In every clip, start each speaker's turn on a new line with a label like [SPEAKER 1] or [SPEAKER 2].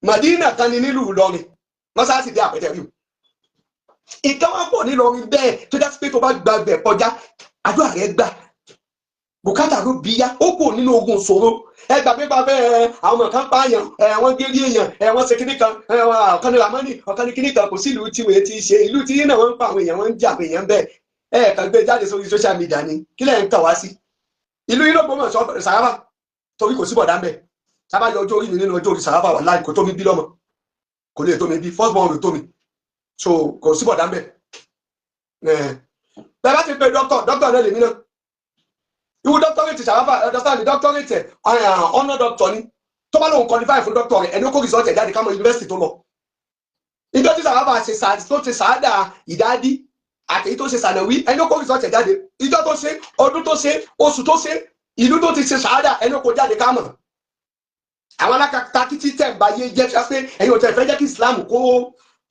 [SPEAKER 1] Madina kan ní nílùú Ìlọrin mọ́sáàsì dé àpẹtẹ rí o ìkan wá pọ̀ nílọrin bẹ́ẹ̀ tó dá sí pé tó bá gba ibẹ̀ kọjá àdúrà rẹ̀ gbà bùkátà ló bí yá ó kò nínú ogun ṣòro ẹgbà pípa bẹ́ẹ̀ àwọn ọmọ kan pààyàn wọ́n gé rí èèyàn wọ́n ṣe kíní kan ọ̀kan ní ramani ọ̀kan ní kíní kan kò sí ìlú tí wọ́n ti ṣe ìlú tí náà wọ́n ń pa àwọn èèyàn wọ́n ń jà àwọn èèyàn bẹ́ẹ̀ kàn gbé jáde sórí social media ni kí lẹ́yìn tàn wá sí ìlú yìí ló gbọ́mọ̀ sọ Sàráfà torí kò sí bọ̀dá ń bẹ̀ sábà yọ ọjọ́ orí mi nínú ọjọ́ orí Sàráfà wà láì kò tó mi bí lọ́mọ kò lè tó mi bí first born rẹ̀ tó mi so kò sí bọ̀dá ń bẹ̀ bẹ́ẹ̀ bá ti pe dókítà náà lèmi náà ìwú dọ́kítọ́rẹ́tì Sàráfà ẹ̀dọ́stáàlì dọ́kítọ́rẹ́tì ọ̀nà dọ́kítọ̀ ni tó bá lóun qualify fún dọ́kítọ̀ rẹ̀ ẹni ó kó result ẹ̀ jáde kámọ́ yunifásitì tó lọ. ìjọ tí Sàráfà ṣe tó ti sàádà ìdádí àti èyí tó ṣe sànàwí ẹni ó kó result ẹ̀ jáde ìjọ tó ṣe ọdún tó ṣe oṣù tó ṣe ìlú tó ti ṣe sàádà ẹni ó kó jáde kámọ́. àwọn alákatakítí tẹ̀ bá yé jẹ́ fẹ́ pé ẹ̀yin ò tẹ̀ fẹ́ jẹ́ kí Islam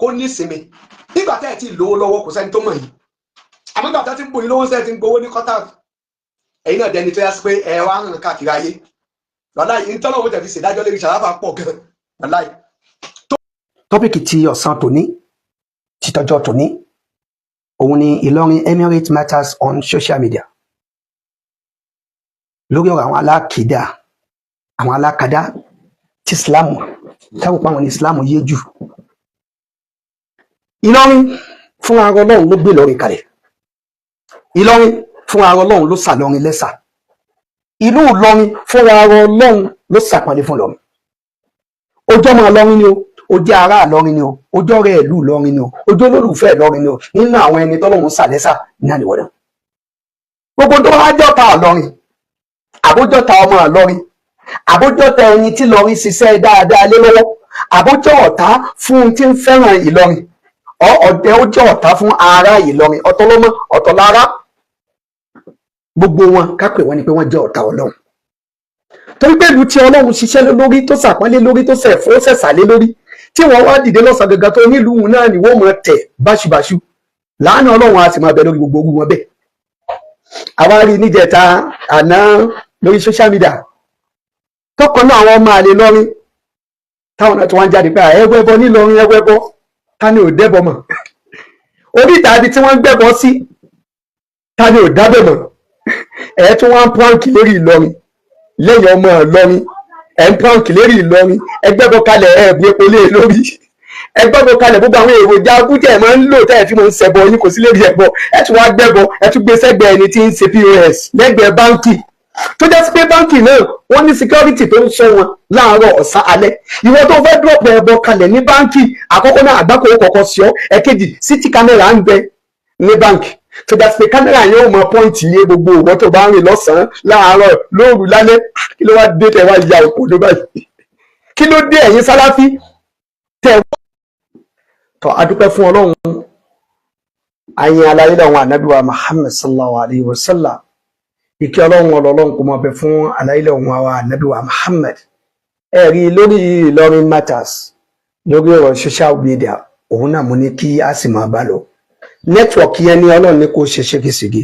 [SPEAKER 1] kó ní ìsinmi nígbà tẹ́ ẹ̀ ti lówó lọ́wọ́ kò sẹ́ni tó mọ̀ yìí àmọ́ nígbà tẹ́ ti ń bò yín lówó sẹ́ẹ̀ ti ń gbowó ní kọ́tà ẹ̀yin náà dẹni tó yá sí pé ẹ wá hàn káàkiri ayé wàláì nítorí àwọn tẹ̀fi ṣèdájọ́ lórí Sàráfà pọ̀ gan wàláì.
[SPEAKER 2] tọ́pìkì ti ọ̀sán tòní títọ́jọ́ tòní òun ni Ìlọrin Emirate Matters on social media lórí ọ̀rọ̀ àwọn alákìdá àwọn alákadá tí Islam táwọn pa àwọn ní Islam yé jù. Ìlọrin fún ara Ọlọ́run ló gbé Ìlọrin kalẹ̀ Ìlọrin fún ara Ọlọ́run ló sàlọrin lẹ́sà ìlú Ìlọrin fún ara Ọlọ́run ló sàpọ̀lé fún Ìlọrin ojú ọmọ Ìlọrin ni o ojú ará Ìlọrin ni o ojú ọ̀rẹ́ ìlú Ìlọrin ni o ojú olólùfẹ́ Ìlọrin ni o nínú àwọn ẹni tọ́lọ́run sàlẹ́sà ní àníwọ̀dọ̀ gbogbo tó wá jọ́ta Ìlọrin àbójọ́ta ọmọ Ìlọrin àbójọ́ta ẹni tí Ìlọrin ṣiṣẹ́ dáadáa lé lọ́wọ́ àbójọ́ ọ̀tá fún tí ń fẹ́ràn Ìlọrin ọ̀dẹ ó jẹ́ ọ̀tá fún ará Ìlọrin ọ̀tọ̀lọ́mọ ọ̀tọ̀lára gbogbo wọn kápẹ́ wọn ni pé wọ́n jẹ́ ọ̀tá Ọlọ́run torí pé ìlú tí Ọlọ́run ṣiṣẹ́ lórí tó sàpọ́nlé lórí tó sẹ̀fọ́ sẹ̀sàlé lórí tí wọ́n wá dìde lọ́sàn gangan tó nílùú náà ni wọ́n máa tẹ̀ báṣubàṣu láàánú Ọlọ́run a sì máa bẹ lórí gbogbo ogun wọn bẹ́ẹ̀. àwa rí níjẹta àná lórí social media tọkàn náà àwọn ọmọ àlè lọrin táwọn náà tí wọ́n ń jáde pé ẹgbẹ́bọ nílọrin ẹgbẹ́bọ ta ni ò dẹ́bọ mọ̀ orí ìtàbí tí wọ́n ń gbẹ́bọ sí ta ni ò dábẹ̀ mọ̀ ẹ̀ tún wọ́n ń pọ́ǹkì lórí Ìlọrin lẹ́yìn ọmọ Ìlọrin ẹ̀ ń pọ́ǹkì lórí Ìlọrin ẹgbẹ́bọ kalẹ̀ ẹ̀ bu epo lé lórí ẹgbẹ́bọ kalẹ̀ gbogbo àwọn èròjà abújẹ́ máa ń lò tẹ́ẹ̀ tí mo ń ṣẹbọ yín kò sí lérí ẹbọ ẹ̀ tún wá gbẹ́bọ ẹ̀ tún gbé sẹ́gbẹ̀ẹ́ ẹni tí ń ṣe POS lẹ́gbẹ̀ẹ́ báńkì tó jẹ́ sí pé báńkì náà wọ́n ní security tó ń sọ wọn láàárọ̀ ọ̀sán alẹ́ ìwọ tó fẹ́ drop ẹbọ kalẹ̀ ní báńkì àkọ́kọ́ náà àgbákò kọ̀ọ̀kan sí ọ ẹ̀kejì city camera ń bẹ ní báńkì tó jẹ́ sí pé kámẹ́rà yóò mọ pọ́ǹtì yé gbogbo ìwọ tó bá ń rìn lọ́sàn-án láàárọ̀ lóru lálẹ́ kí ló wá dé tẹ̀ wá ya òkú ló báyìí kí ló dé ẹ̀yin sáláfí tẹ̀ wọ́n. tọ́ adúpẹ́ fún Ọlọ́run àyìn aláyé làwọn ànábì wa Muhammad sallallahu alayhi wa sallam ìkẹ́ Ọlọ́run kò mọ̀ bẹ fún aláìlẹ̀ ohun àwọn ànábì wa Muhammad ẹ̀rí lórí Ìlọrin Matters lórí ọ̀rọ̀ social media òun náà mo ní kí a sì máa bá lọ nẹ́tíwọ̀kì yẹn ní Ọlọ́run ní kò ṣe ṣégeṣége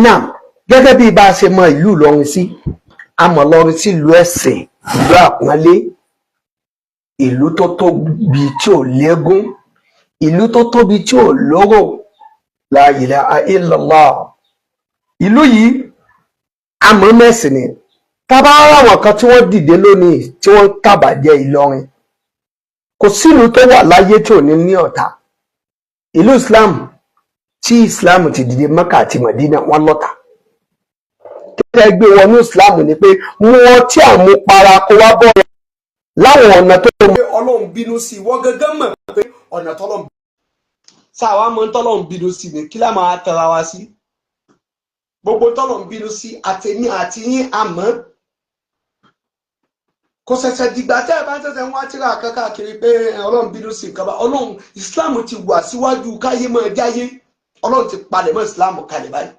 [SPEAKER 2] náà gẹ́gẹ́ bí bá a ṣe mọ ìlú Ìlọrin sí a mọ̀ Ìlọrin sí ìlú ẹ̀sìn ìlú àpọ́nlé ìlú tó tóbi tí ò lẹ́gùn ìlú tó tóbi tí ò lóró la ilaha illallah ìlú yìí àmọ́ mẹ́sìn ni tábà àwọn kan tí wọ́n dìde lónìí tí wọ́n ń kàbàjẹ́ Ìlọrin kò sílùú tó wà láyé tí ò ní ọ̀tá ìlú Islam tí Islam ti dìde Mẹ́kà àti Mẹdínà wọ́n lọ́tá tẹ́tẹ́ gbé wọnú Islam ni pé mú ọtí àmupara kó wá bọ̀ láwọn ọ̀nà tó mọ̀.
[SPEAKER 1] Ọlọ́run bínú sí ìwọ gángan mọ̀ pé ọ̀nà tọ́lọ́run sáà mọ̀ tọ́lọ́run bínú sí ni kí lá máa tẹra wa sí gbogbo tọ́lọ́run bínú sí àtẹ̀mí àti yín àmọ́ kò ṣẹ̀ṣẹ̀ dìgbà tẹ́ ẹ bá ń ṣẹ̀ṣẹ̀ ń wá tíra káàkiri pé Ọlọ́run bínú sí nǹkan bá Ọlọ́run Islam ti wà síwájú káyé máa jáyé Ọlọ́run ti palẹ̀ mọ́ Islam kalẹ̀ báyìí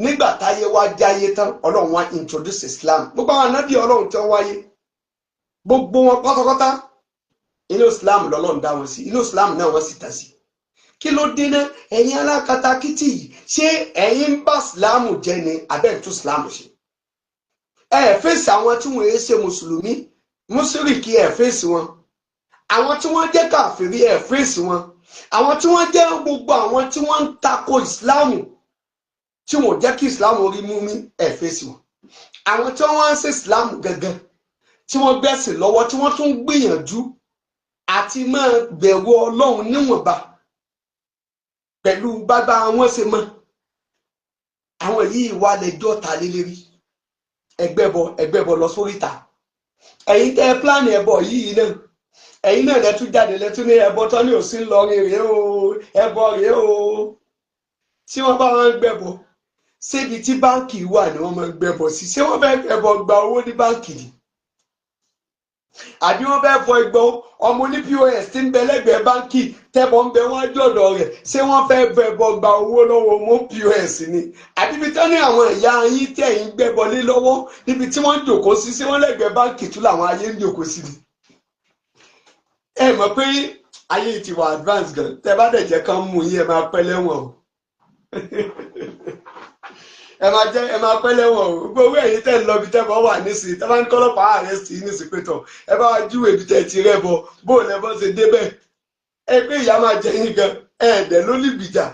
[SPEAKER 1] nígbà táyé wá jáyé tán Ọlọ́run wá introduce Islam gbogbo àwọn ànábì Ọlọ́run tí wọ́n wáyé gbogbo wọn pátápátá inú Islam lọ́lọ́run dá wọn sí inú Islam náà wọ́n sì tà sí kí ló dé náà ẹ̀yin alákatakítí yìí ṣé ẹ̀yin ń bá Ìsìláàmù jẹ́ ni abẹ́ ń tún Ìsìláàmù ṣe ẹ fèsì àwọn tí wọ́n ṣe mùsùlùmí mùsùlùmí ẹ̀ fèsì wọn àwọn tí wọ́n jẹ́ kàfìrí ẹ̀ fèsì wọn àwọn tí wọ́n jẹ́ gbogbo àwọn tí wọ́n ń tako ìsìláàmù tí wọ́n jẹ́ kí ìsìláàmù orí mú mi ẹ̀ fèsì wọn àwọn tí wọ́n ń ṣe ìsìláàmù gangan tí wọ́n gbẹ̀sìn lọ́wọ́ tí wọ́n tún gbìyànjú àti máa bẹ̀rù ọlọ́run níwọ̀nba pẹ̀lú bàbá wọn ṣe mọ́ àwọn yìí wà lẹ́jọ́ ta lélẹ́rí ẹgbẹ́bọ lọ sórí ta ẹ̀yin tẹ́ pílánì ẹbọ yìí náà ẹ̀yin náà lẹ́tún jáde lẹ́tún ní ẹbọ tán ní òsín lọrin rèé o ẹbọ rèé o tí wọ́n bá wọn gbẹ́bọ síbi tí báǹkì wà ni wọ́n máa gbẹ́bọ sí ṣé wọ́n fẹ́ ẹbọ gba owó ní báǹkì ni àbí wọ́n fẹ́ fọ igbó ọmọ ní POS tí ń bẹ lẹ́gbẹ̀ẹ́ báǹkì tẹ́bọ̀ ń bẹ wọ́n jọ̀dọ̀ rẹ̀ ṣé wọ́n fẹ́ ẹbọ gba owó lọ́wọ́ ọmọ POS ni àbí ibi tí wọ́n ní àwọn ìyá yín tẹ̀ ń gbẹ́bọ lé lọ́wọ́ níbi tí wọ́n jòkó sí ṣé wọ́n lẹ́gbẹ̀ẹ́ báǹkì tún làwọn ayé ń jòkó sí ni. ẹ mọ̀ pé ayé ti wà advance gan tẹ́ bá dẹ̀ jẹ́ kán mú yín ẹ máa pẹ́ lẹ́wọ̀n o ẹ máa pẹ́ lẹ́wọ̀n o gbogbo ẹ̀yin tẹ́ ń lọ ibi tẹ́ bọ́ wà nísìnyí tẹ́ bá ń kọ́lọ́pàá àrẹ́sì nísìnyí pé tọ̀ ẹ bá wá júwèé ibi tẹ́ ti rẹ́ bọ bó lẹ́bọ́ ṣe débẹ̀ ẹ pé ìyá máa jẹ yín gan ẹ̀ẹ́dẹ̀ ló lì gbìjà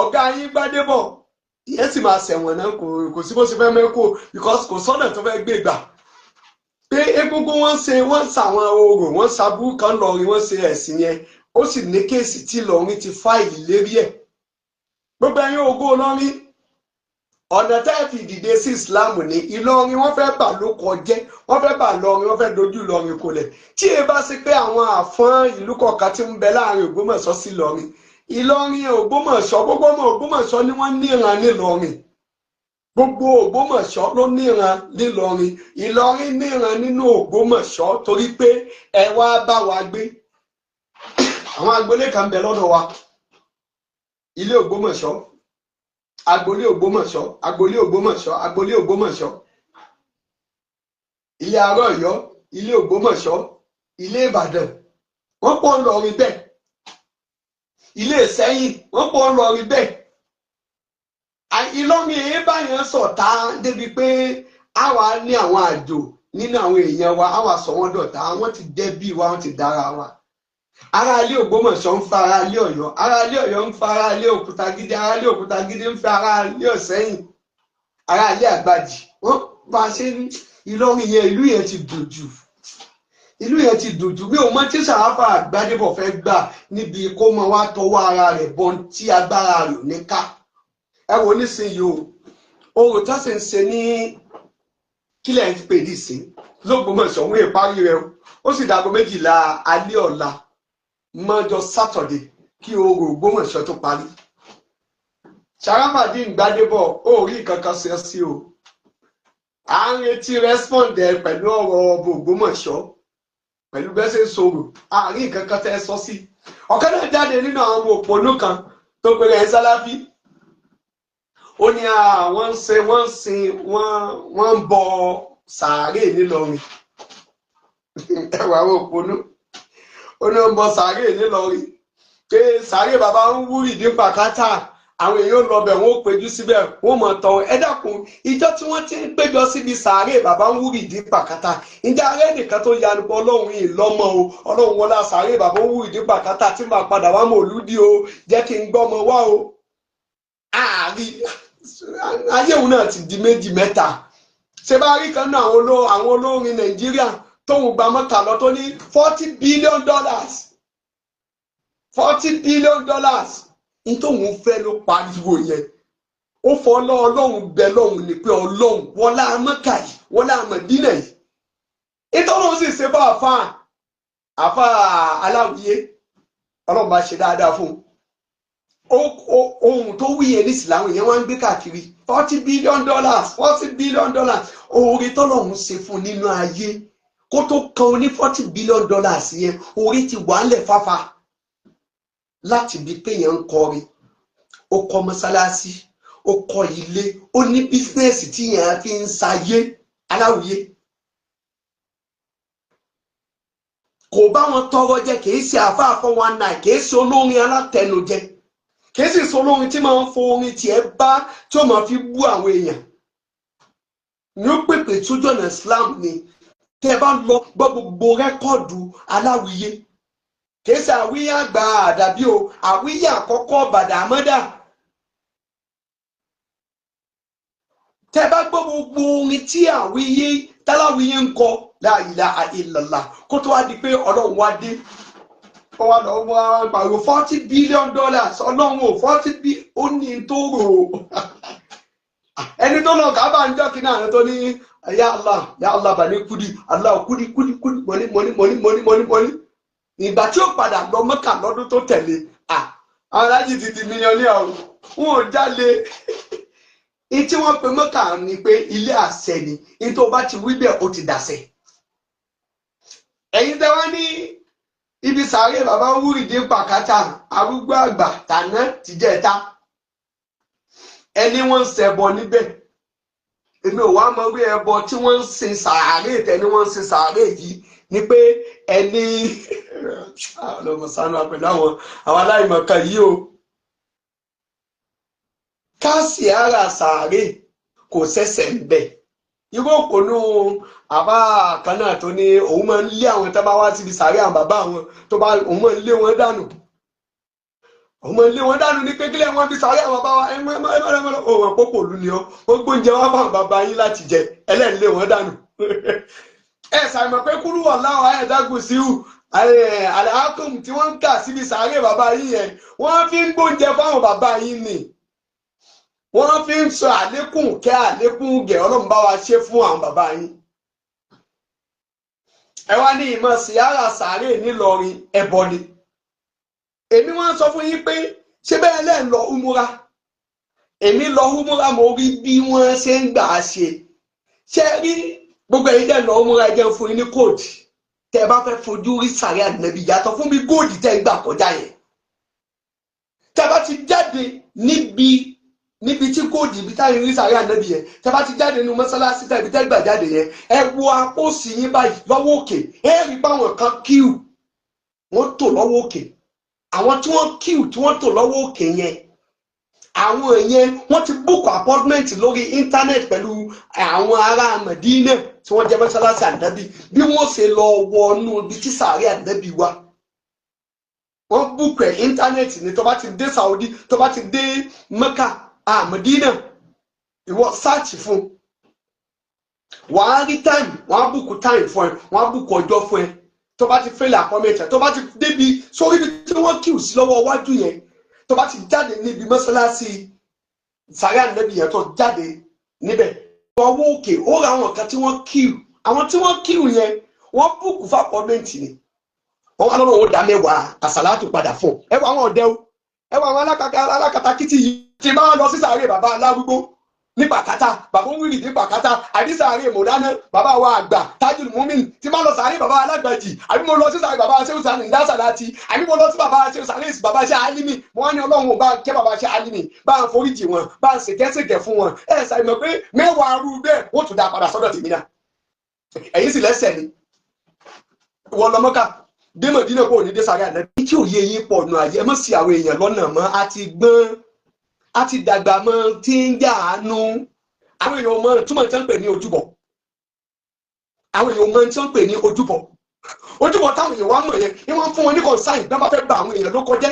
[SPEAKER 1] ọ̀gá yín gbádé bọ̀ ìyẹn sì máa ṣẹ̀wọ̀n náà kò sí bó ṣe fẹ́ mẹ́kò because kò sọ́nà tó fẹ́ gbé gbà pé egungun wọ́n ṣàwọn orò wọ́n ṣàbú kan lọ́rin wọ́n ṣe ẹ̀sìn yẹn ó sì ní kéèsì tí lọ́rin ti fáìlì lérí ẹ̀ gbogbo ẹ̀yin ògo lọ́rin ọ̀nà tẹ́ fi dìde sí ìsìláàmù ní Ìlọrin wọ́n fẹ́ bà ló kọjẹ́ wọ́n fẹ́ bà lọ́rin wọ́n fẹ́ dojú Ìlọrin kolẹ̀ tí ẹ bá sí pé àwọn àfọ́n ìlú kọ̀ọ̀kan tí ń bẹ láàrin Ògbómọ̀ṣọ́ sí Ìlọrin Ìlọrin Ògbómọ̀ṣọ́ gbogbo ọmọ Ògbómọ̀ṣọ́ ni wọ́n níran nílọrin gbogbo Ògbómọ̀ṣọ́ ló níran nílọrin Ìlọrin níran nínú Ògbómọ̀ṣọ́ torí pé ẹ wá bá wa gbé àwọn agboolé kan bẹ lọ́dọ̀ wa ilé Ògbómọ̀ṣọ́ agboolé Ògbómọ̀ṣọ́ agboolé Ògbómọ̀ṣọ́ agboolé Ògbómọ̀ṣọ́ ilé Ará Ọ̀yọ́ ilé Ògbómọ̀ṣọ́ ilé Ìbàdàn wọ́n pọ̀ ń lọrin bẹ́ẹ̀ ilé Ìṣẹ́yìn wọ́n pọ̀ ń lọrin bẹ́ẹ̀ Ìlọrin èyí báyẹn ṣọ̀tá débi pé àwa ní àwọn àjò nínú àwọn èèyàn wa àwa sọ wọ́n dọ̀tá wọ́n ti dẹ́bí wa wọ́n ti dára wa ará ilé Ògbómọ̀ṣọ́ ń fa ará ilé Ọ̀yọ́ ará ilé Ọ̀yọ́ ń fa ará ilé Òkútagídí ará ilé Òkútagídí ń fa ará ilé Ìṣẹ́yìn ará ilé Àgbàjì wọ́n bá a ṣe ní Ìlọrin yẹn ìlú yẹn ti dojú ìlú yẹn ti dojú bí òun máa ti Sàráfà Gbádébọ̀ fẹ́ gbà níbi kó máa wá tọwọ́ ara rẹ̀ bọ́n tí agbára rẹ̀ ò ní ká ẹ wo nísìnyí o orò tó sì ń ṣe ní kílẹ̀ ń pè ní sí l'Ógbómọ̀ṣọ́ wọ́n ìparí rẹ̀ ó sì dàgbọ́ 12 alẹ́ ọ̀la mọ́jọ sátọ̀dé kí orò Ògbómọ̀ṣọ́ tó parí Sàráfàdín Gbádébọ̀ ó rí kankan ṣe sí o à ń retí respond ẹ pẹ̀lú ọ̀rọ̀ ọba Ògbómọ̀ṣọ́ pẹ̀lú bẹ́sẹ̀ sọ̀rọ̀ àárín kankan tẹ́ sọ sí ọ̀kan náà jáde nínú àwọn ọmọ òpónú kan tó pèrè ẹ̀ Sàláfì ó ní àwọn wọ́n ń bọ sàárè nílọrin ẹwà àwọn òpónú ó ní wọ́n ń bọ sàárè nílọrin pé sàárè bàbá ń wúrì ní pàkátà àwọn èèyàn lọ bẹ̀ wọ́n péjú síbẹ̀ wọ́n mọ̀ tọ́ ẹ dákun ìjọ tí wọ́n ti ń péjọ síbi sàárè bàbá ń wúrì ní pàkátà ǹjẹ́ arẹ́ nìkan tó yanu pọ̀ ọlọ́run yìí lọ́mọ o ọlọ́run wọlá sàárè bàbá ń wúrì ní pàkátà tí màá padà wá mọ̀ olúdi o jẹ́ kí n gbọ́mọ wá o ayé òun náà ti di méjì mẹ́ta ṣe bá rí kan náà àwọn olórin Nàìjíríà tóun gba mọ́ta lọ tó ní $40 billion $40 billion ní tóun fẹ́ ló pariwo yẹn ó fọ ọlọ́run bẹ lọ́hùn ní pé ọlọ́run wọlá Mẹ́kà yìí wọlá Mẹdínà yìí ìtọ́lọ́run sì ṣe bá àfa aláwìyé ọlọ́run bá ṣe dáadáa fún un ohun tó wí yẹn nísìlẹ̀ àwọn èèyàn wá ń gbé káàkiri $40 billion $40 billion oore tọ́lọ́run ṣe fún nínú ayé kó tó kan ní $40 billion yẹn oore ti wà ń lẹ̀ fáfá láti bí pé yẹn ń kọrin ó kọ́ mọ́sálásí ó kọ́ ilé ó ní bísínẹ́sì tí yẹn fi ń sayé aláwìyé kò bá wọn tọrọ jẹ kì í ṣe àfáà 419 kì í ṣe olórin alátẹnujẹ kìí sì sọ lórin tí máa ń fo orin tiẹ̀ bá tí ó máa fi bú àwọn èèyàn ní ó pèpè tójú ọ̀nà Islam ni tẹ́ bá lọ gbọ́ gbogbo rẹ́kọ̀dù Aláwìyé kìí ṣe Àwíyé àgbà àdàbí o, Àwíyé àkọ́kọ́ Bàdàmọ́dà. tẹ́ bá gbọ́ gbogbo orin tí Àwíyé tálàwíyé ń kọ la ilaha illallah kó tó wá di pé Ọlọ́run wá dé wọ́n wá lọ wọ́n pàrọ̀ $40 billion Ọlọ́run ò 40 bí ó ní tó rò ẹni tó lọ kábà ń jọ́ kínní àná tó ní ya Allah bàní kúdí Allah kúdí mọ́ní ìgbà tí ó padà lọ Mẹ́kà lọ́dún tó tẹ̀lé àwọn aláàjì ti di mílíọ̀nù ọ̀run wọn ò jalè tí wọ́n pe Mẹ́kà ni pé ilé àṣẹ ni ní tó bá ti wí bẹ́ẹ̀ ó ti dàṣẹ. ẹ̀yin tẹ́ wá ní ibi sàárè bàbá Wúrìdé Pàkátà arúgbó àgbà tàná tìjẹta ẹni wọ́n ń ṣẹbọ níbẹ̀ èmi ò wá mọ orí ẹbọ tí wọ́n ń sin sàárè tẹni wọ́n ń sin sàárè yìí ni pé ẹni ọlọmọ sanu àpẹẹrẹ àwọn aláìmọ̀kan yìí o káàsì ara sàárè kò ṣẹ̀ṣẹ̀ ń bẹ̀ irú òpònú àbá kan náà tó ní òun máa ń lé àwọn tó bá wá síbi sàárè àwọn bàbá àwọn tó bá òun máa ń lé wọn dànù ní pé kílẹ̀ wọn fi sàárè àwọn bàbá wa òun àpòpò òlu ni ó gbóúnjẹ wá fáwọn bàbá yín láti jẹ ẹlẹ́ẹ̀lé wọn dànù ẹ ṣàìmọ̀ pé kúrú wà láwọn ayẹ̀dágùn síhù àlàákùn tí wọ́n ń kà síbi sàárè bàbá yín yẹn wọ́n fi ń gbóúnjẹ fáwọn bàbá yín ni wọ́n fi ń sọ àlékún kẹ́ àlékún gẹ̀ Ọlọ́run bá wa ṣe fún àwọn bàbá yín. ẹ wá ní ìmọ̀ síyára sàárè nílọrin ẹbọ ni èmi wọ́n sọ fún yín pé ṣé bẹ́ẹ̀ lẹ́ ń lọ umura èmi lọ umura mo rí bí wọ́n ṣe ń gbà á ṣe rí gbogbo ẹ̀yin dẹ̀ lọ umura jẹ́ fún yín ní kóòdù tẹ́ ẹ bá fẹ́ fojú rí sàárè Ànábì yàtọ̀ fún bí góòdù tẹ́ ń gbà kọjá yẹn tẹ́ bá ti jáde níbi tí kóòdù ibi táyé rí sàárè Ànábì yẹn tẹ́ bá ti jáde nínú mọ́sálásí tàbí tẹ́ gbà jáde yẹn ẹ wo apósì yín báyìí lọ́wọ́ òkè ẹ rí báwọn kan kíù wọ́n tò lọ́wọ́ òkè àwọn tí wọ́n kíù tí wọ́n tò lọ́wọ́ òkè yẹn àwọn yẹn wọ́n ti búkù apọ́tmẹ́ǹtì lórí íńtánẹ́ẹ̀tì pẹ̀lú àwọn ará Mẹdínà tí wọ́n jẹ́ mọ́sálásí Ànábì bí wọ́n ṣe lọ wọnú ibi tí sàárè Ànábì wà wọ́n búkù ẹ̀ íńtánẹ́ẹ̀tì ni tó bá ti dé Saudi tó bá ti dé Mẹ́kà Mẹdínà ìwọ sáàtì fún wàá rí táìmù wọ́n á búkù táìmù fún ẹ wọ́n á búkù ọjọ́ fún ẹ tó bá ti fẹ́lẹ̀ àpọ́mẹ́tì tó bá ti débi sórí ibi tí wọ́n kíù sí lọ́wọ́ iwájú yẹn tó bá ti jáde níbi mọ́sálásí sàárè Ànábì yẹn tó jáde níbẹ̀ ọwọ́ òkè ó ra àwọn kan tí wọ́n kíù àwọn tí wọ́n kíù yẹn wọ́n búkù fún àpọ́mẹ́tì ni wọ́n wá lọ́wọ́ dá mẹ́wàá àsàlátù padà fún ẹ wọ àwọn ọ̀dẹ́ o ẹ wọ àwọn alákatakítí yìí tí bá lọ sí sàárè bàbá Alárúgbó ní Pàkátà bàbá Wúrìdé ní Pàkátà àbí sàárè Mọ̀dánà bàbá wa àgbà Tajul Mumin tí bá lọ sàárè bàbá Alágbàjì àbí mo lọ sí sàárè bàbá Ṣéhù Ìdásàláti àbí mo lọ sí bàbá Ṣéhù Sàlẹ́sì bàbá Ṣé Álímì wọ́n ní Ọlọ́run ò bá kẹ́ bàbá Ṣé Álímì bá ń foríjì wọn bá ń ṣèkẹ́ṣèkẹ́ fún wọn ẹ ṣàìmọ̀ pé mẹ́wàá rú bẹ́ẹ̀ ó tún dá padà sọ́dọ̀ tèmi náà ẹ̀yin sì lẹ́sẹ̀ ni wọ́n lọ Mọ́kà dé Mọ̀dínà kò ní dé sàárè Ànábì tí òye yín pọ̀ nù àyè ẹ mọ̀ sí àwọn èèyàn lọ́nà mọ́ àti gbọ́n àti dàgbà mọ́ tí ń jà àánú àwọn èèyàn mọ túmọ̀ tí wọ́n pè ní ojúbọ àwọn èèyàn mọ tí wọ́n pè ní ojúbọ táwọn èèyàn wá mọ̀ yẹn ni wọ́n fún wọn ní kọ̀ǹsáìn bí wọ́n bá fẹ́ bà àwọn èèyàn ló kọjẹ́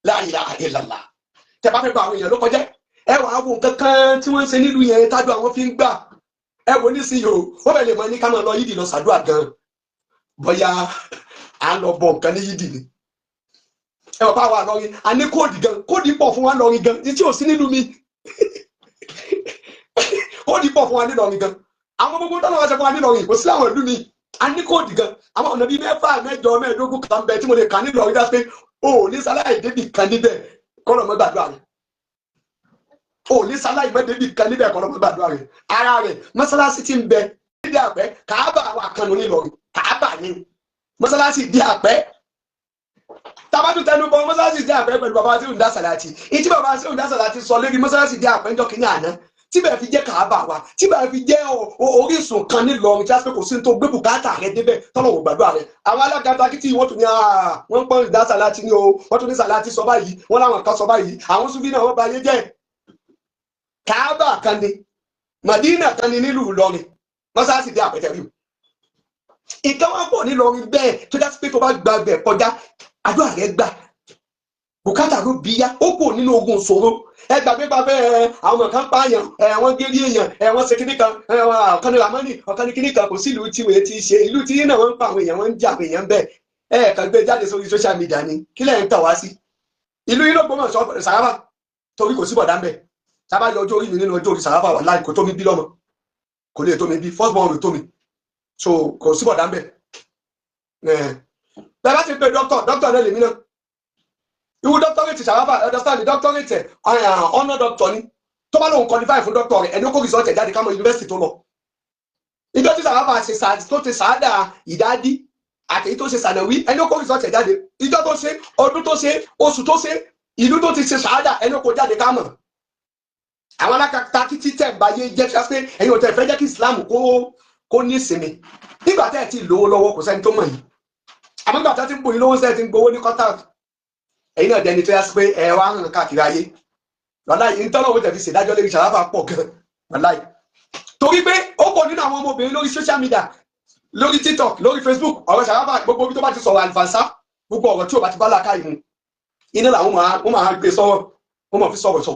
[SPEAKER 1] la ilaha illallah tẹ́ bá fẹ́ bà àwọn èèyàn ló kọjẹ́ ẹ wà á wo nǹkan kan tí wọ́n ń ṣe nílùú yẹn tájú àwọn fi ń gbà ẹ wo ní sí yìí o ó bẹ̀ lè mọ ní ká máa lọ yídì lọ sàdúrà gan bóyá à ń lọ bọ nǹkan ní yídì ni ẹ wọ́n bá wà lọ́rin a ní kóòdì gan kóòdì pọ̀ fún wa lọ́rin gan tí ò sí nílùú mi kóòdì pọ̀ fún wa nílọrin gan àwọn gbogbo tó lọ́wọ́ ṣe fún wa nílọrin kò sí àwọn ìlú mi a ní kóòdì gan àwọn ọ̀nà bíi 6 7 mẹ́ẹ̀ẹ́dógún kan bẹ tí mo lè kà nílọrin dá pé o ò ní sáláì débì kan níbẹ̀ kọ́lọ̀ mọ́ gbàdúrà rẹ̀ o ò ní sáláì mọ́ débì kan níbẹ̀ kọ́lọ̀ mọ́ gbàdúrà rẹ̀ ara rẹ̀ mọ́sálásí ti ń bẹ nídìí àpẹ́ Kàábà wà kanu nílọrin Kàábà ní mọ́sálásí di àpẹ́ tabatu tẹnu bọ mọ́sálásí di àpẹ́ pẹ̀lú bàbá Ṣéhù Ìdásàláti ìtí bàbá Ṣéhù Ìdásàláti sọ lórí mọ́sálásí di àpẹ́ ńjọ́ kínní àná tí bẹ́ẹ̀ fi jẹ́ Kàábà wa tí bẹ́ẹ̀ fi jẹ́ orísun kan nílọrin tí a fẹ́ kò sí tó gbé bùkátà rẹ débẹ̀ tọ́lọ̀ wò gbàdúrà rẹ àwọn alákatakítí wọ́n tún ní wọ́n ń pọ́n Ìdásàláti ní o wọ́n tún ní Sàláti sọ báyìí wọ́n láwọn kan sọ báyìí àwọn Súfí náà wọ́n bá yé jẹ́ Kàábà kan ní Màdínà kan ní nílùú Ìlọrin mọ́sálásí di àpẹ́tẹ̀ rí ìkan wá pọ̀ nílọrin bẹ́ẹ̀ tó dá sí pé tó bá gba bẹ̀ kọjá àdúrà rẹ̀ gbà bùkátà ló bí yá ó kò nínú ogun ṣòro ẹ gbàgbé àwọn kan pààyàn wọ́n gérí èèyàn wọ́n ṣe kíní kan ọ̀kan ní ramani ọ̀kan ní kíní kan kò sí ìlú tí wọ́n ti ṣe ìlú tí náà wọ́n ń pa àwọn èèyàn wọ́n ń jà àwọn èèyàn bẹ́ẹ̀ kàn gbé jáde sórí social media ni kí lẹ́yìn ń tà wá sí ìlú yìí ló gbọ́mọ̀ sọ Sàràfà torí kò sí bọ̀dá ń bẹ̀ sábà yọ ọjọ́ orí mi nínú ọjọ́ orí Sàràfà wà láì kò tó mi bí lọ́mọ kò lè tó mi bí first born rẹ̀ tó mi so kò sí bọ̀dá ń bẹ̀ bẹ́ẹ̀ bá ti pe dókítà náà lèmi náà irú doctorate Sàràfà understand doctorate honour doctor ni tó bá lóun qualify fún doctor rẹ̀ ẹni ó kó result ẹ̀ jáde kámọ́ university tó lọ ìjọ tí Sàràfà tó ti sàádà ìdádí àtẹ̀yí tó ṣe sànàwí ẹni ó kó result ẹ̀ jáde ìjọ tó ṣe ọdún tó ṣe oṣù tó ṣe ìlú tó ti ṣe sàádà ẹni ó kó jáde kámọ́ àwọn alákatá títí tẹ̀ báyé jẹ́ fẹ́ pé ẹ̀yin ò tẹ̀ fẹ́ jẹ́ kí Islam kó ní ìsinmi nígbà tẹ́ ẹ̀ ti lówó lọ́wọ́ kò sẹ́ni tó mọ̀ yìí àmọ́ nígbà tẹ́ ti ń bò yín lówó sẹ́ẹ̀ ti ń gbowó ní kọ́tà ẹ̀yin náà dẹni tó yá sí pé ẹ wá hàn káàkiri ayé wàláì ìtọ́lọ́wọ́ tẹ̀ fi ṣèdájọ́ lórí Sàràfà pọ̀ gan wàláì torí pé ó pọ̀ nínú àwọn ọmọbìnrin lórí social media lórí TikTok lórí Facebook ọ̀rọ̀ Sàràfà gbogbo bí tó bá ti sọ̀rọ̀ àlùfànṣá gbogbo ọ̀rọ̀ tí ò bá ti bá làákàyè mu iná làwọn máa gbé sọ́wọ́ wọ́n máa fi sọ̀rọ̀ sọ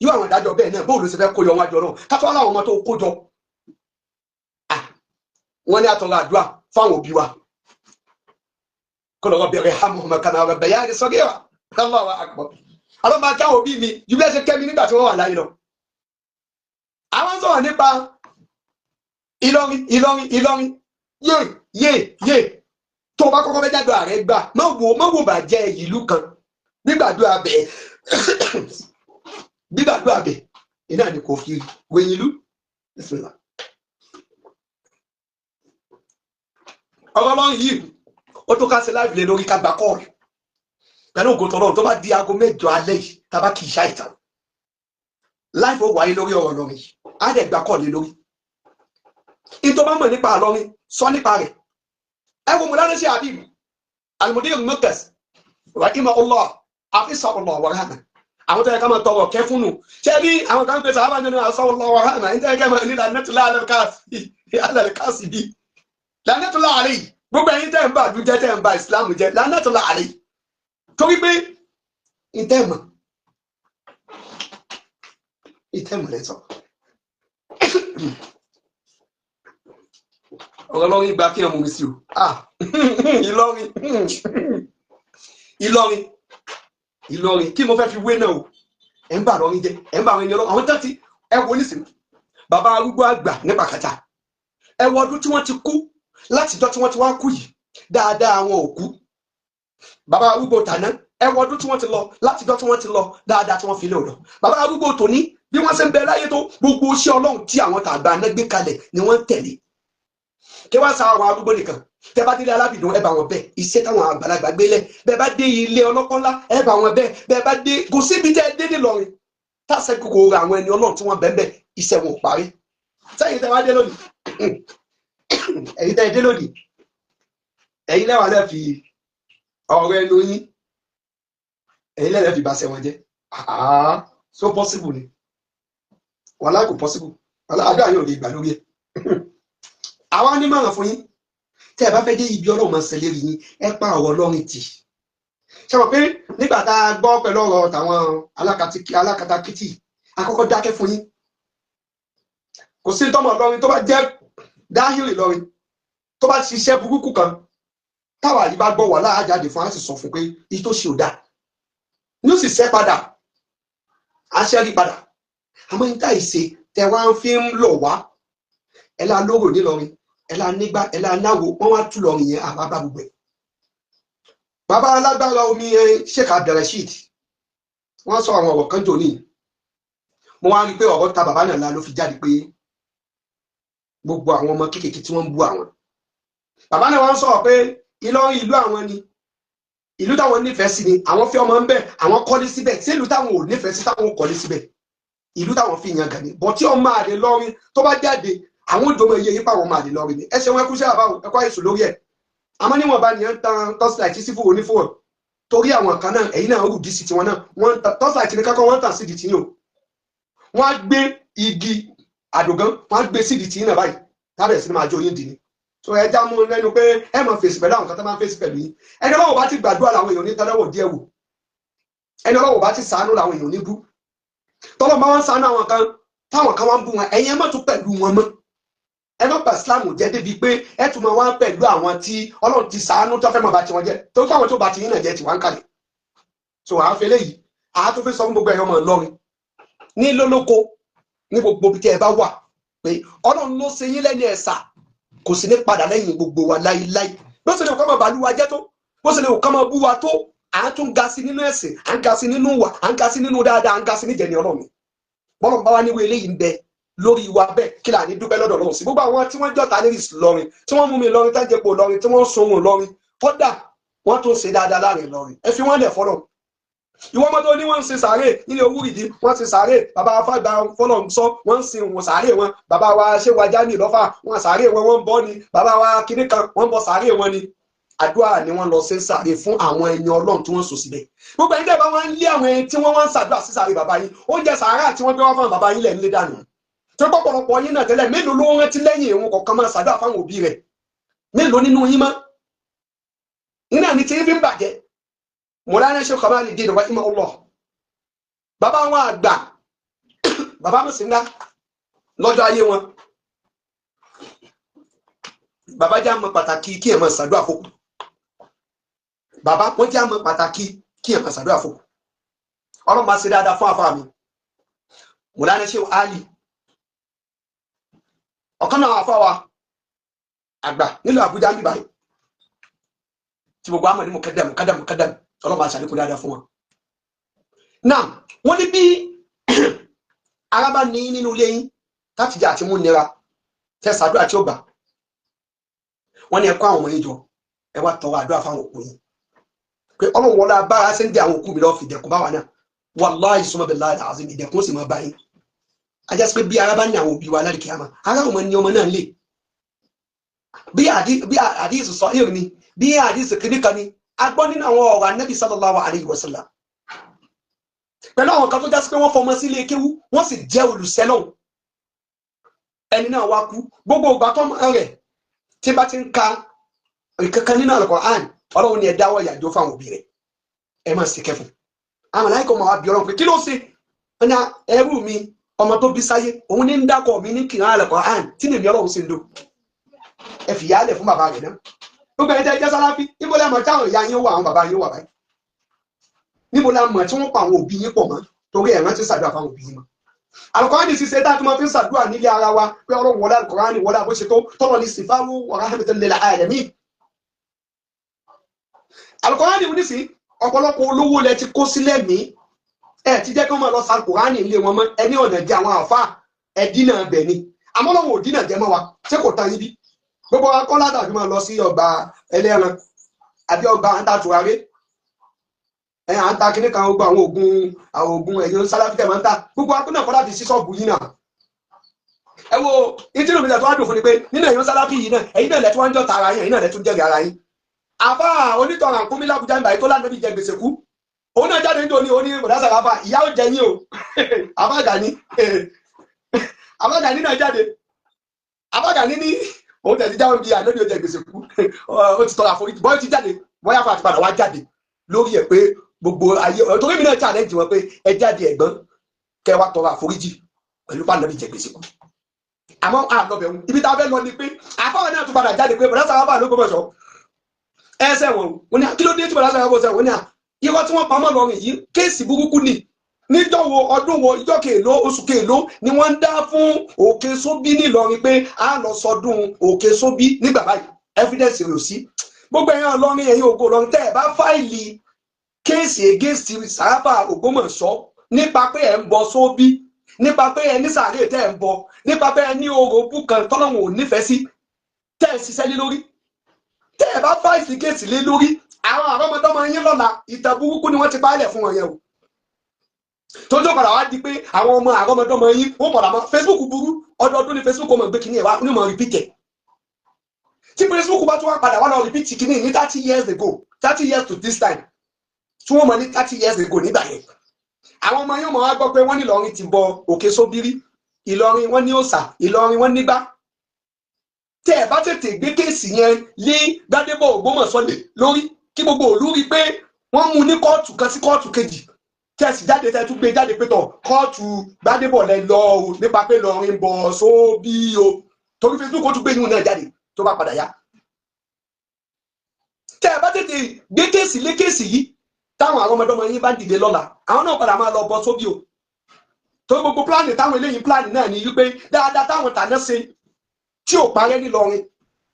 [SPEAKER 1] yóò àwọn ìdájọ́ bẹ́ẹ̀ náà bóòlù sì fẹ́ kó yọ wọn àjọ náà kátó aláwọ̀ ọmọ tó kó jọ wọ́n ní àtọ̀rọ̀ àdúrà fáwọn òbí wa kó lọ́wọ́ bẹ̀rẹ̀ hàmù ọmọ kan àwọn bẹ̀yà rẹ̀ sọ́gẹ́ wa Allahu akbar àwọn máa káwọn òbí mi ju bí ẹ ṣe kẹ́mi nígbà tí wọ́n wà láyé lọ. àwọn sọ̀rọ̀ nípa Ìlọrin yé tó o bá kọ́kọ́ fẹ́ jáde ààrẹ gbà má wo bàjẹ́ ìlú kan gbígbàdúrà bẹ̀ iná ni kò fi wẹ̀yìn ìlú ìfìlà. ọ̀rọ̀ lọ́rùn yìí ó tó ká sí láìpẹ́ lé lórí ká gba kọ́ọ̀lù pẹ̀lú ògùn tọ́lọ́run tó bá di aago 8 alẹ́ yìí tábà kì í ṣá ìtàn láìpẹ́ ó wáyé lórí ọ̀rọ̀ lọ́rùn yìí á dẹ̀ gba kọ́ọ̀lù lórí ìtọ́ bá mọ̀ nípa àlọ́rin sọ nípa rẹ̀ ẹ wo Mawlana Sheikh Habib Al-Mudir Al-Markaz rahimahullah hafizahullah wa rahmah àwọn tó yẹ ká máa tọrọ kẹ́ fún nù ṣé bí àwọn kan pèsè àwọn àjọ ní asahullah wa rahmah ní tẹ́lẹ̀ kẹ́ máa ní lanatullah alal-kasi bí lanatullah alayhi gbogbo ẹ̀yin tẹ́ ń bá àdújẹ́ tẹ́ ń bá ìsìlámù jẹ́ lanatullah alayhi torí pé ìtẹ́mọ̀ lẹ́tọ̀ ọ̀rọ̀ lọ́rin gba kí ọmọ mi sí o Ìlọrin kí mo fẹ́ fi wé náà o ẹ̀ ń bà lọ́rin jẹ́ ẹ̀ ń bà lọ́rin ọlọ́run àwọn tó ti ẹ wo nísìnyí bàbá arúgbó àgbà ní Pàkátà ẹ wo ọdún tí wọ́n ti kú látijọ́ tí wọ́n ti wá kú yìí dáadáa àwọn òkú bàbá arúgbó tàná ẹ wo ọdún tí wọ́n ti lọ látijọ́ tí wọ́n ti lọ dáadáa tí wọ́n fi lé ọ̀dọ̀ bàbá arúgbó tòní bí wọ́n ṣe ń bẹ láyé tó gbogbo iṣẹ́ ọlọ́run tí àwọn tàgbà náà gbé kalẹ̀ ni wọ́n ń tẹ̀lé kí wọ́n sa àwọn arúgbó nìkan tẹ́ bá délé alábìdún ẹ bá wọn bẹ́ẹ̀ iṣẹ́ táwọn àgbàlagbà gbélé bẹ́ẹ̀ bá dé ilé ọlọ́kọ́ ńlá ẹ bá wọn bẹ́ẹ̀ bá dé kò síbi tẹ́ dé nílọrin táṣẹ kòkòrò àwọn ẹni ọlọ́run tí wọ́n bẹ́ẹ̀ iṣẹ́ wọn ò parí sẹ́yìn tẹ́ wá dé lónìí ẹ̀yin tẹ́ dé lónìí ẹ̀yin lẹ́wà lẹ́ fi ọ̀rọ̀ ẹnu yín ẹ̀yin lẹ́lẹ́ fi bàṣẹ wọn jẹ́ so possible ni wàhálà kò possible wàhálà àdúrà yóò lè gbà lórí ẹ̀ àwọn onímọ̀ràn fún yín tẹ́ ẹ bá fẹ́ dé ibi ọlọ́run máa ṣẹlẹ̀ rí yín ẹ pa ọ̀rọ̀ ọlọ́run tì ṣe mọ̀ pé nígbà tá a gbọ́ pẹ̀lú ọ̀rọ̀ tàwọn alákatakítì akọ́kọ́ dákẹ́ fún yín kò sí tọ́mọ̀ ọlọ́run tó bá jẹ́ dáhìrì lọ́rin tó bá ṣiṣẹ́ burúkú kan táwa yìí bá gbọ́ wà láàjáde fún á sì sọ fún pé iye tó ṣe ò dáa ní ó sì ṣẹ́ padà á ṣẹ́ rí padà àmọ́ ní táì ṣe tẹ wá ń fi ń lọ̀ wá ẹ lá lóró nílọrin ẹ lá nígbà ẹ lá náwó wọn wá tú lọrin yẹn àbá bá gbogbo ẹ bàbá alágbára omi Sheikh Abdulrasheed wọn sọ àwọn ọ̀rọ̀ kan jò ní mo wá rí i pé ọ̀rọ̀ ta bàbá náà ló fi jáde pé gbogbo àwọn ọmọ kéékèèké tí wọ́n ń bú àwọn bàbá náà wọ́n sọ̀rọ̀ pé Ìlọrin ìlú àwọn ni ìlú táwọn nífẹ̀ẹ́ sí ni àwọn fẹ́ ọmọ ń bẹ̀ àwọn kọ́lé síbẹ̀ sí ìlú táwọn ò nífẹ̀ẹ́ sí táwọn ò kọ́lé síbẹ̀ ìlú táwọn fi yan gàní bọ̀ tí ọmọ àdè lọrin tó bá jáde àwọn òdòmọ iye yípa àwọn ọmọ àdè lọrin ni ẹsẹ̀ wọn ẹkúṣẹ́ àbáwò ẹkọ́ àìsùn lórí ẹ̀ àmọ́ níwọ̀n bá nìyẹn ń tan tọ́sílàìtì sí fún onífòwò torí àwọn kan náà ẹ̀yìn náà rù dí sí tiwọn náà wọ́n tọ́sílàìtì ní kákọ́ wọ́n tàn sí ìdìtì yìí o wọ́n á gbé igi àdògán wọ́n á gbé sí ìdìtì yìí náà báyìí tábẹ̀ sí ni máa jó yín dì ní so ẹ já mú lẹ́nu pé ẹ máa fèsì pẹ̀lú àwọn kan tó máa ń fèsì pẹ̀lú yín ẹni Ọlọ́run bá ti gbàdúrà làwọn èèyàn ní tọ́lọ́wọ̀ díẹ̀ wò ẹni Ọlọ́run bá ti ṣàánú làwọn èèyàn ní bú tọ́lọ́ bá wọn ṣàánú àwọn kan táwọn kan wá ń bú wọn ẹ̀yin ẹ má tún pẹ̀lú wọn mọ́ ẹ má bà Islam jẹ́ débi pé ẹ tún máa wá pẹ̀lú àwọn tí Ọlọ́run ti ṣàánú tó fẹ́ máa bá tiwọn jẹ́ tó kọ́ àwọn tó bá ti yín náà jẹ́ tiwọn kalẹ̀ so àá fẹ́ léyìí àá tó fi sọ fún gbogbo ẹ̀yọ́ ọmọ Ìlọrin ní lólóko ní gbogbo ibi tí ẹ bá wà pé Ọlọ́run ló ṣe yín lẹ́ni ẹ̀sà kò sí ní padà lẹ́yìn gbogbo wa láíláí bó ṣe lè kọ́ máa bàálù wa jẹ́ tó bó ṣe lè kọ́ máa bú wa tó à ń tún ga sí nínú ẹ̀sìn à ń ga sí nínú wà à ń ga sí nínú dáadáa à ń ga sí níjẹ̀ni Ọlọ́run bọ́lọ̀ bá wá níwèé eléyìí ń bẹ lórí wa bẹ́ẹ̀ kí là ní dúpẹ́ lọ́dọ̀ Ọlọ́run sí gbogbo àwọn tí wọ́n jọ́ta ní Ìlọrin tí wọ́n mú mi lọrin tá jẹ́pọ̀ lọrin tí wọ́n sunwọ̀n lọrin kódà wọ́n tún ṣe dáadáa láàrin lọrin ẹ fi wọ́n lẹ̀ fọ́lọ̀ ìwọ ọmọ tó ní wọ́n ń ṣe sàárè nílé Owúrìdí wọ́n ti sàárè bàbá wa fàgbà fọ́lọ̀ ń sọ wọ́n ń sin wọn sàárè wọn bàbá wa ṣé wájà ní Ìlọ́fà wọn sàárè wọn wọ́n ń bọ́ ni bàbá wa kinní kan wọ́n ń bọ sàárè wọn ni àdúrà ni wọ́n lọ ṣe sàárè fún àwọn ẹni Ọlọ́run tí wọ́n sọ síbẹ̀ gbogbo ẹni tẹ́ bá wọn ń lé àwọn ẹni tí wọ́n wá ń ṣàdúrà sí sàárè bàbá yín oúnjẹ sàárà tí wọ́n gbé wá fún bàbá yín lẹ̀ ń lé dànù tó pọ̀pọ̀lọpọ̀ yín náà tẹ́lẹ̀ mélòó ló ń rántí lẹ́yìn ìrun kọ̀ọ̀kan máa ṣàdúrà fáwọn òbí rẹ̀ mélòó nínú yín mọ́ iná ní tí ń fi ń bàjẹ́ Mọ̀lánà Sheikh Kamaluddin rahimahullah bàbá wọn àgbà bàbá Mùsíńgá lọ́jọ́ ayé wọn bàbá jẹ́ àmọ́ pàtàkì kí ẹ̀ máa ṣàdúrà fún bàbá wọn jẹ́ àmọ́ pàtàkì kí ẹ̀ máa ṣàdúrà fún Ọlọ́run máa ṣe dáadáa fún àfáà mi Mọ̀lánà Sheikh Ali ọ̀kan náà àfáà wa àgbà nílùú Àbújá ń bí báyìí tí gbogbo àmọ́ ní mukadam Ọlọ́run máa ṣàlékún dáadáa fún wọn náà wọ́n ní bí ara bá ní nínú ilé yín láti jẹ́ àti mú nira tẹ́ ṣàdúrà tí ó gbà wọ́n ní ẹ kó àwọn ọmọ yín jọ ẹ wá tọrọ àdúrà fáwọn òkú yín pé Ọlọ́run wọlé abára ṣe ń di àwọn òkú mi lọ́ọ́ fi ìdẹ̀kùn báwa náà wallahi summa billahi alazim ìdẹ̀kùn sì máa bá yín ajá sí pé bí ara bá ní àwọn òbí wa láti kíyàmá ara ọmọ ní ọmọ náà lè bí àdíìsì sọ èrò ni bí àdíìsì kìnnìkan ni a gbọ́ nínú àwọn ọ̀rọ̀ Ànábì sallallahu alayhi wa sallam pẹ̀lú àwọn kan tó já sí pé wọ́n fọmọ sí ilé kéwú wọ́n sì jẹ́ olùsẹ́lọ̀hún ẹni náà wá kú gbogbo ìgbà tó rẹ̀ tí bá ti ń ka ìkankan nínú Al-Qur'an Ọlọ́run ni ẹ dáwọ́ ìyàjọ́ fáwọn òbí rẹ̀ ẹ máa sì kẹfùn àwọn aláìkọ́ máa wá bí Ọlọ́run pé kí ló ṣe ẹni ẹrú mi ọmọ tó bí sáyé òun ní ń dákọ̀ mi ní kìnnà Al-Qur'an tí nìmi Ọlọ́run sì ń lò ẹ fìyà lẹ̀ fún bàbá rẹ̀ náà gbogbo ẹ̀ jẹ́ Sàláfì níbo lẹ́ mọ̀ táwọn ìyá yín wà àwọn bàbá yín wà báyìí níbo la mọ̀ tí wọ́n pa àwọn òbí yín pọ̀ mọ́ torí ẹ̀rán ti ṣàdúrà fáwọn òbí yín mọ́ Al-Qur'ani ṣiṣẹ́ tá a tún máa fi ń ṣàdúrà nílé ara wa pé Ọlọ́run wọlé Al-Qur'ani wọlé àbó ṣe tó tọ́lọ̀ ní sifahu wa rahmatan lil alamin Al-Qur'ani ní sí ọ̀pọ̀lọpọ̀ olówó lẹ ti kó sílẹ̀ mí ẹ ti jẹ́ kí wọ́n máa lọ sa Al-Qur'ani ilé wọn mọ́ ẹni ọ̀nà jẹ́ àwọn àfáà ẹ̀dínà bẹ̀ ni àmọ́ lọ́wọ́ òdínà jẹ́ mọ́ wa ṣé kò tán yín bí gbogbo wa kọ́ látàbí máa lọ sí ọgbà ẹlẹ́ran àbí ọgbà àǹtàtùraré à ń ta kíní kan gbogbo àwọn oògùn ẹ̀yìn Sàláfì tẹ̀ máa ń ta gbogbo akúnà kọ́ láti sí ṣọ́ọ̀bù yìí náà ẹ wo ìtìlú mi lẹ̀ tó wá dùn fún ni pé nínú ẹ̀yìn Sàláfì yìí náà ẹ̀yin náà lẹ̀ tó wá ń jọ tara yín ẹ̀yin náà lẹ̀ tó ń jẹ́rìí ara yín àfa onítọ̀ràn kúnmí lábújá ń báyìí tó láǹdẹ́bí jẹ gbèsè kú òun náà jáde nítorí oní bọ̀dá Sàláfà ìyá ó jẹ yín o Àbágàní náà jáde Àbágàní ní òun tẹ̀ ti jáwé bí ànábì ó jẹ gbèsè kú ó ti tọrọ àforíjì bọ́ọ̀ ti jáde bọ́yá fún àtìpadà wá jáde lórí ẹ̀ pé gbogbo ayé torí mi náà challenge wọn pé ẹ jáde ẹ̀gbọ́n kẹ wá tọrọ àforíjì pẹ̀lú bá nàbí jẹ gbèsè kù àmọ́ àlọ́bẹ̀ ń ibi tá a fẹ́ lọ ni pé àfáwọn náà tún padà jáde pé bọ̀dá Sàláfà ló gbọ́dọ̀ sọ ẹsẹ̀ wọn ni kí ló dé tí bọ̀dá Sàláfà sẹ wọn ni irọ́ tí wọ́n pamọ́ lọ́rùn yìí kéèsì burúkú ni níjọ́ wo ọdún wo ìjọ́ kèèló oṣù kèèló ni wọ́n ń dá fún Òkè Sóbí nílọrin pé a lọ sọdún Òkè Sóbí nígbà báyìí evidence rẹ̀ sí gbogbo ẹ̀yàn lọ́rin ẹ̀yìn ògo lọ́rin tẹ́ ẹ̀ bá fáìlì kéèsì against Sàláfà Ògbómọ̀ṣọ́ nípa pé ẹ̀ ń bọ Sóbí nípa pé ẹ ní sàárè tẹ́ ẹ̀ ń bọ nípa pé ẹ ní orogún kan tọ́lọ́run ò nífẹ̀ẹ́ sí tẹ́ ẹ̀ ṣiṣẹ́ lé lórí tẹ́ ẹ̀ bá fáìlì kéèsì lé lórí àwọn àrọ́mọdọ́mọ yín lọ́la ìtàn burúkú ni wọ́n ti báyẹ̀ fún wọn yẹn o tójó padà wá di pé àwọn ọmọ àrọ́mọdọ́mọ yín wọ́n padà mọ́ Facebook burú ọdọọdún ní Facebook ọmọ ìgbé kìíní ẹ̀ wá ní mọ̀ repeat tí Facebook bá tún wá padà wá lọ repeat kìíní ní 30 years ago 30 years to this time tí wọ́n mọ̀ ní 30 years ago nígbà yẹn àwọn ọmọ yóò mọ̀ wá gbọ́ pé wọ́n ní Ìlọrin ti bọ Òkè Sóbírí Ìlọrin wọ́n ní òòṣà Ìlọrin wọ́n nígbà tẹ́ ẹ bá tètè gbé kéèsì yẹn lé Gbádébọ̀ Ògbómọ̀ṣọ́ lórí kí gbogbo òlú rí pé wọ́n mú ní kóòtù kan sí kóòtù kejì tẹ̀sí jáde tẹ́ tún gbé jáde pé tọ̀ kóòtù Gbádébọ̀ lẹ lọ o nípa pé lọrin bọ̀ sóbí o torí Facebook ó tún gbé yín náà jáde tó bá padà yá. tẹ́ ẹ bá tètè gbé kéèsì lé kéèsì yìí táwọn àwọn ọmọdé ọmọ yín bá dìde lọ́la àwọn náà padà máa lọ bọ̀ sóbí o torí gbogbo pílánì táwọn eléyìí pílánì náà ní wípé dáadáa táwọn tàná ṣe tí ò parẹ́ nílọrin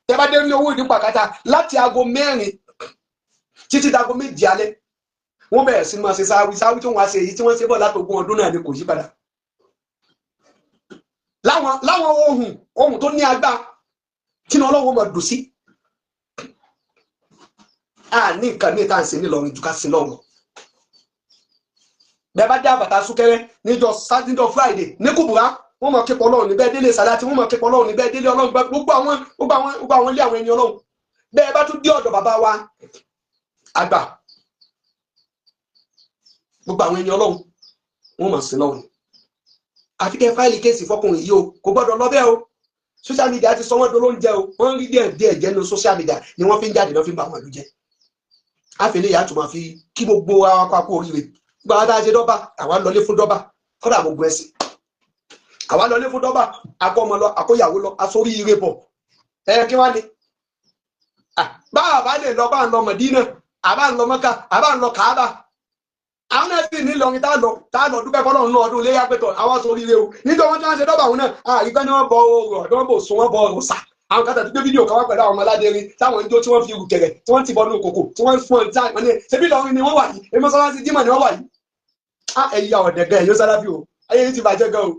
[SPEAKER 1] tẹ́ bá dé ní owó ìdí pàkátà láti aago 4 títí dago 7 alẹ́ wọ́n bẹ̀rẹ̀ sí máa ṣe sáwí tí wọ́n á ṣe èyí tí wọ́n ṣe bọ̀ látògùn ọdún náà ni kò yí padà láwọn ohun tó ní agbá tí ní Ọlọ́run máa dùn sí a ní nǹkan ní ìta ìsìn nílọrin jù ká sí lọ́rùn bẹ́ẹ̀ bá dé àbàtà súnkẹrẹ níjọ́ Friday ní Kùbùrá wọ́n máa képọ̀ Ọlọ́run níbẹ̀ délé Sàláàtì wọ́n máa képọ̀ Ọlọ́run níbẹ̀ délé Ọlọ́run gbogbo àwọn ilé àwọn ẹni Ọlọ́run bẹ́ẹ̀ bá tún dé ọ̀dọ̀ bàbá wa àgbà gbogbo àwọn ẹni Ọlọ́run wọ́n máa sin lọ́run àfi kẹ́ fáìlì kéèsì fọkùnrin yìí o kò gbọ́dọ̀ lọ bẹ́ẹ̀ o social media ti sọ wọ́n dolóúnjẹ o wọ́n rí díẹ̀ jẹ́ nínú social media ni wọ́n fi ń jáde lọ́ fi ń bá wọn lù jẹ́ àfẹ́lẹ́ yàtò máa fi kí gbogbo awakọ̀ àpò oríire gbogbo àwọn tá a ṣe dọ́bà àwa lọlé fún dọ́bà kọ́dà gbogbo ẹ̀sìn àwa lọlé fún dọ́bà akọ ọmọ lọ akóyàwó lọ asorí ire bọ̀ kí wá ní bá a bá lè lọ bá ń lọ Mọ̀dínà àbá ń lọ Mọ́kà àbá ń lọ Kàábà àwọn náà sì ní Ìlọrin tá a lọ dúpẹ́ fọlọ́run náà ọdún léyà pẹ̀tọ̀ àwọn asorí ire o nítorí wọn tí wọ́n ṣe dọ́bà àwọn náà àrígbẹ́ ni wọ́n bọ ọ̀dọ́ wọn bò sún wọn bọ ọ̀sà àwọn kátà tó gbé fídíò kan wá pẹ̀lú àwọn ọmọ aládẹ́rin táwọn ń jó tí wọ́n fi irú kẹ̀rẹ̀ tí wọ́n ti bọ́nú kòkò tí wọ́n fún ọ̀n tí wọ́n ní ṣebí Ìlọrin ni wọ́n wà yìí èmi mọ́sálásí Jímọ̀ ni wọ́n wà yìí ẹ̀yà ọ̀dẹ̀ gan ẹ̀yọ́ sálábì o ayé yìí ti bàjẹ́ gan o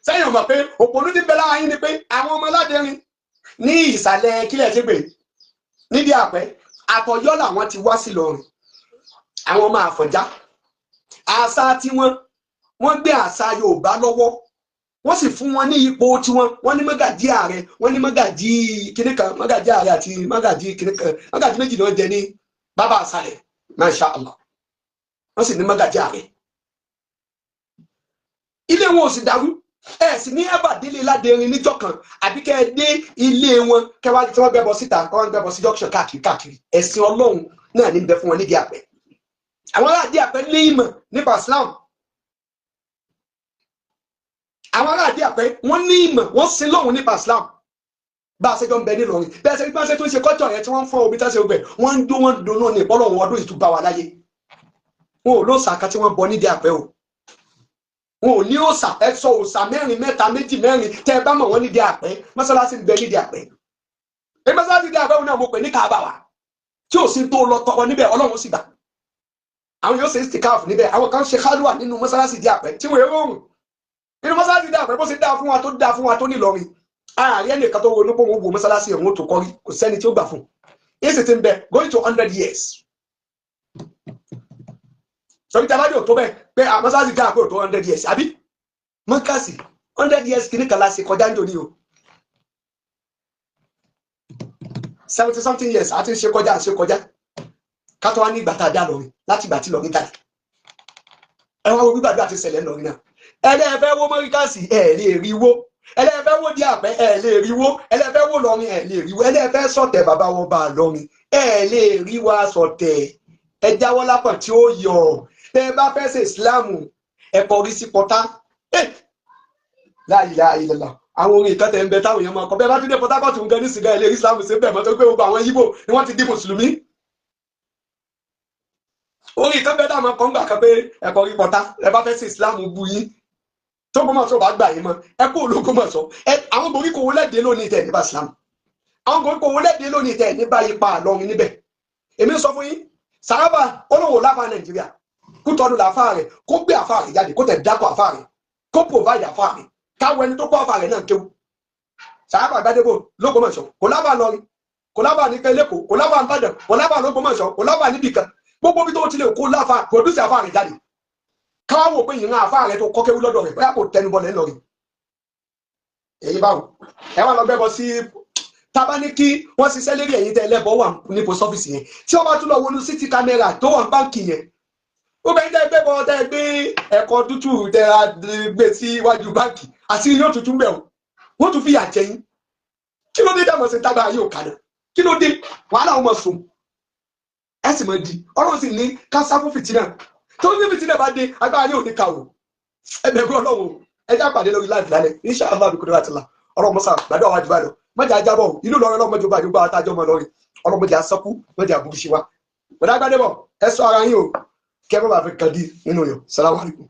[SPEAKER 1] sẹ́yìn ọmọ pé òpònú ti bẹ láwọn yín ni pé àwọn ọmọ aládẹ́rin ní ìsàlẹ̀ kílẹ̀ ti gbè níbi àpẹ́ àtọ̀yọ́ làwọn ti wá sí Ìlọrin àwọn ọmọ Àfọ̀njá àṣà tí wọ́n gbé àṣà Yorùbá lọ́wọ́ wọ́n sì fún wọn ní ipò tiwọn wọ́n ní mọ́gàjí ààrẹ wọ́n ní mọ́gàjí kìnìkan mọ́gàjí ààrẹ àti mọ́gàjí kìnìkan mọ́gàjí méjì náà jẹ ní bàbá àṣàlẹ̀ Masha Allah wọ́n sì ní mọ́gàjí ààrẹ ilé wọn ò sì dàrú ẹ sì ní ẹbà délé ládẹrin níjọ́ kan àbí kẹ́ ẹ dé ilé wọn kẹwàá tí wọ́n gbẹbọ síta kọ́ wọ́n gbẹbọ sí junction káàkiri ẹ̀sìn Ọlọ́run náà ní bẹ fún wọn nídìí àpẹ àwọn aláàdí àpẹ ní ìmọ̀ nípa Islam àwọn aláàdí àpẹ wọ́n ní ìmọ̀ wọ́n sin lọ́hùn nípa Islam bá a ṣe jọ ń bẹ nílọrin bẹ́ẹ̀ ṣe bí wọ́n ṣe tún ṣe kọ́jọ yẹn tí wọ́n ń fọ́ omi tá ṣe gbẹ wọ́n ń dún wọ́n dùn náà ní ìpọ́lọ̀ wọn ọdún ìtúbà wà láyé wọn ò lóòsà tí wọ́n bọ nídìí àpẹ o wọn ò ní òòsà ẹ sọ òòsà 4 mẹ́ta 2 mẹ́rin tẹ́ ẹ bá mọ̀ wọ́n nídìí àpẹ mọ́sálásí ń bẹ nídìí àpẹ ẹ mọ́sálásí nídìí àpẹ wọn náà mo pè ní Káàbà wa tí ò sí tó lọ tọrọ níbẹ̀ Ọlọ́run sì gbà àwọn yóò ṣe istikaf níbẹ̀ àwọn kan ṣe kálùwà nínú mọ́sálásí nídìí àpẹ tí wọ́n èrò òrùn nínú mọ́sálásí nídìí àpẹ bó ṣe dáa fún wa tó nílọrin ààrẹ ẹnìkan tó ronú pé wọn wo mọ́sálásí ẹ̀wọ̀n tó kọ́rí kò sẹ́ni tí ó gbà fún èsì ti ń bẹ going to 100 years sọ̀rọ̀ tí a bá dé òtó bẹ́ẹ̀ pé mọ́sálásí dáa pé òtó 100 years àbí mọ́kàsì 100 years kìíní kan láti kọjá ń jòní o 70 something years àti ṣe kọjá kátó wá ní ìgbà tá a dá lọrin láti ìgbà tí lọrin dá ẹ wá wo gbígbàdúrà ti ṣẹlẹ̀ lọrin náà ẹlẹ́ẹ̀fẹ́ wo mọ́ríkàsì ẹ̀ lè rí wó ẹlẹ́ẹ̀fẹ́ wo di àpẹ́ ẹ̀ lè rí wó ẹlẹ́ẹ̀fẹ́ wo lọrin ẹ̀ lè rí wó ẹlẹ́ẹ̀fẹ́ sọ̀tẹ̀ bàbá wọn bá lọrin ẹ̀ lè rí wa sọ̀tẹ̀ ẹ jáwọ́ lápọ̀ tí ó yọ ẹ bá fẹ́ ṣe ìsìláàmù ẹ kọrí sí pọ́tá láàyè lọ́la àwọn orin ìkẹtẹ̀ ń bẹ táwọn èèyàn máa kọ bẹ́ẹ̀ bá ti dé Port Harcourt nǹkan ní sìgá ilé ìsìláàmù sí bẹ́ẹ̀ mọ́tò pé gbogbo àwọn Yíbò ni wọ́n ti di mùsùlùmí orin ìkẹ́ bẹ́ẹ̀ táwọn kan gbà kan pé ẹ kọrí pọ́tá ẹ bá fẹ́ ṣe ìsìláàmù bu yín tó gbọ́mọ̀ sọ bá gbà yín mọ́ ẹ kó ológun mọ̀ sọ àwọn boríko owó lẹ́dẹ̀ẹ́ lónìí tẹ̀ nípa ìsìláàmù àwọn boríko owó lẹ́dẹ̀ẹ́ lónìí tẹ̀ nípa ipa àlọ́rin níbẹ̀ èmi sọ fún yín Sàrábà olówó láfa Nàìjíríà kó tọdún làáfà rẹ̀ kó gbé àfà rẹ̀ jáde kó tẹ̀ dákọ̀ àfà rẹ̀ kó provide àfà rẹ̀ káwọ ẹni tó kọ́ àfà rẹ̀ náà kéwù Sàrábà Gbádébò l'Ógbómọ̀ṣọ́ kò lábà lọrin kò lábà ní Lẹ́kọ̀ọ́ kò lábà n'Íbàdàn kò lábà l'Ógbómọ̀ṣọ́ kò lábà níbì kan gbogbo bí tó ti lè kó láfa produce àfà rẹ̀ jáde káwọ́ wò pé ìran àfà rẹ̀ tó kọ́ kéwù lọ́dọ̀ rẹ̀ bóyá kò tẹnubọlẹ̀ ńlọrin èyí báwo ẹ wá lọ gbẹ́bọ sí tábà ní kí wọ́n ṣiṣẹ́ lérí ẹ̀yìn tẹ́ ẹlẹ́bọ̀ wà ní post office yẹn tí wọ́n bá tún lọ wọnú city camera tó wà ní báǹkì yẹn ó bẹ́ẹ̀ tẹ́ gbé bọ́ tẹ́ gbé ẹ̀kọ́ tútù tẹ́ gbé sí iwájú báǹkì àti yóò tuntun bẹ̀ wọ́n tún fìyà jẹ yín kí ló dé dàmọ̀ sí tágbà yóò kàdé kí ló dé wàhálà wọn mọ̀ sùn ẹ sì mọ̀ di ọlọ́run sì ní ká sá fún fìtínà tó ní fìtínà bá dé agbára yóò ní ká o ẹ bẹ̀rù ọlọ́run ẹ já pàdé lórí láìpẹ́ lálẹ́ insha Allah bí kò dára ti la ọlọ́run mọ́sá gbàdúrà wájú báyìí lọ mọ́jà ajábọ̀ ìlú lọ́rẹ́ lọ́mọdé bá yóò àtàjọ́ mọ́ lọ́rin ọlọ́mọdé asọ́kú mọ́jà àbúrú ṣe wa bọ̀dá gbàdébọ̀ ẹ sọ ara yín o kẹ́ mọ́ bá fi kàn dí nínú yọ salamu alaykum.